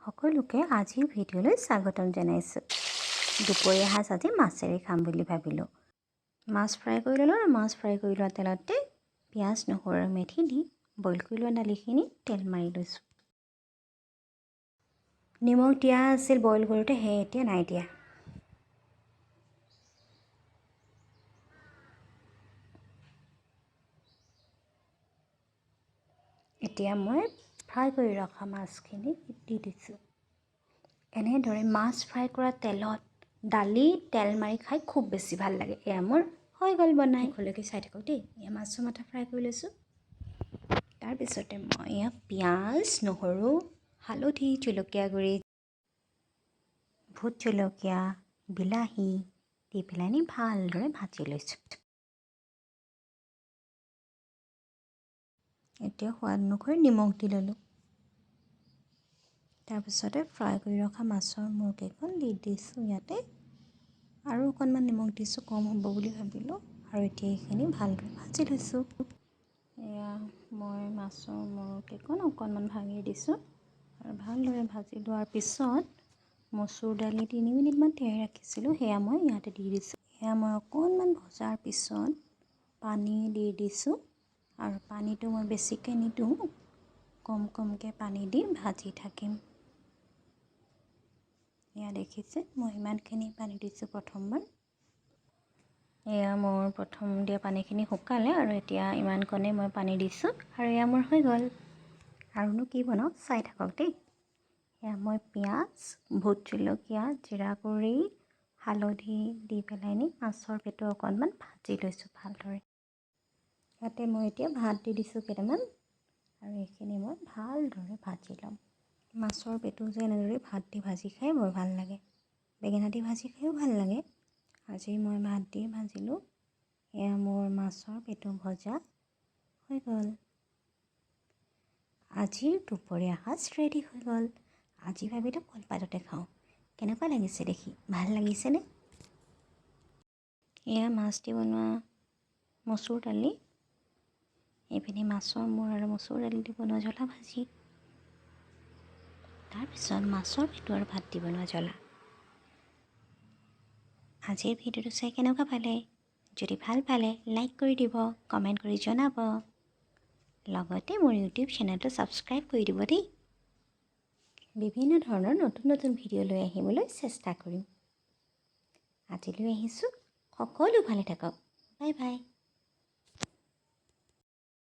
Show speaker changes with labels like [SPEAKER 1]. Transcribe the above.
[SPEAKER 1] সকলোকে আজিৰ ভিডিঅ'লৈ স্বাগতম জনাইছোঁ। দুপৰীয়া সাজ আজি মাছেৰে খাম বুলি ভাবিলোঁ। মাছ ফ্ৰাই কৰি ল'লোঁ আৰু মাছ ফ্ৰাই কৰি লোৱা তেলতে পিঁয়াজ, নহৰু আৰু মেথি দি বইল কৰি লোৱা দালিখিনি তেল মাৰি লৈছোঁ। নিমখ দিয়া আছিল বইল কৰোঁতে, সেয়ে এতিয়া নাই দিয়া। এতিয়া মই ফ্ৰাই কৰি ৰখা মাছখিনি দি দিছোঁ। এনেদৰে মাছ ফ্ৰাই কৰা তেলত দালি তেল মাৰি খাই খুব বেছি ভাল লাগে। এয়া মোৰ হৈ গ'ল বনাই। শেষলৈকে চাই থাকক দেই। এয়া মাছৰ মাথা ফ্ৰাই কৰি লৈছোঁ। তাৰপিছতে মই এয়া পিঁয়াজ, নহৰু, হালধি, জলকীয়া গুড়ি, ভোট জলকীয়া, বিলাহী দি পেলাই ভালদৰে ভাজি লৈছোঁ। এতিয়া সোৱাদ অনুসৰি নিমখ দি ল'লোঁ। তাৰপিছতে ফ্ৰাই কৰি ৰখা মাছৰ মূৰকেইখন দি দিছোঁ ইয়াতে। আৰু অকণমান নিমখ দিছোঁ, কম হ'ব বুলি ভাবিলোঁ। আৰু এতিয়া এইখিনি ভালদৰে ভাজি লৈছোঁ। এয়া মই মাছৰ মূৰকেইখন অকণমান ভাঙি দিছোঁ। আৰু ভালদৰে ভাজি লোৱাৰ পিছত মচুৰ দালি 3 মিনিটমান তিয়াই ৰাখিছিলোঁ, সেয়া মই ইয়াতে দি দিছোঁ। সেয়া মই অকণমান ভজাৰ পিছত পানী দি দিছোঁ। আৰু পানীটো মই বেছিকৈ নিদিওঁ, কমকৈ পানী দি ভাজি থাকিম। এয়া দেখিছে মই ইমানখিনি পানী দিছোঁ প্ৰথমবাৰ। এয়া মোৰ প্ৰথম দিয়া পানীখিনি শুকালে আৰু এতিয়া ইমানকণেই মই পানী দিছোঁ। আৰু এয়া মোৰ হৈ গ'ল। আৰুনো কি বনাওঁ চাই থাকক দেই। এয়া মই পিঁয়াজ, ভোট জলকীয়া, জিৰা গুড়ি, হালধি দি পেলাই মাছৰ পেটু অকণমান ভাজি লৈছোঁ ভালদৰে। ইয়াতে মই এতিয়া ভাত দি দিছোঁ কেইটামান। আৰু এইখিনি মই ভালদৰে ভাজি ল'ম। মাছৰ পেটু যে এনেদৰে ভাত দি ভাজি খাই বৰ ভাল লাগে। বেঙেনা দি ভাজি খায়ো ভাল লাগে। আজি মই ভাত দি ভাজিলোঁ। এয়া মোৰ মাছৰ পেটু ভজা হৈ গ'ল। আজিৰ দুপৰীয়া সাজ ৰেডি হৈ গ'ল। আজি ভাবিলোঁ কলপাততে খাওঁ। কেনেকুৱা লাগিছে দেখি? ভাল লাগিছেনে? এয়া মাছ দি বনোৱা মচুৰ দালি, এইপিনে মাছৰ মূৰ আৰু মচুৰ দালি দি বনোৱা জ্বলা ভাজি, তাৰপিছত মাছৰ পেটু আৰু ভাত দি বনোৱা জ্বলা। আজিৰ ভিডিঅ'টো চাই কেনেকুৱা পালে? যদি ভাল পালে লাইক কৰি দিব, কমেণ্ট কৰি জনাব। লগতে মোৰ ইউটিউব চেনেলটো ছাবস্ক্ৰাইব কৰি দিব দেই। বিভিন্ন ধৰণৰ নতুন নতুন ভিডিঅ' লৈ আহিবলৈ চেষ্টা কৰিম। আজিলৈ আহিছোঁ। সকলো ভালে থাকক। Bye bye.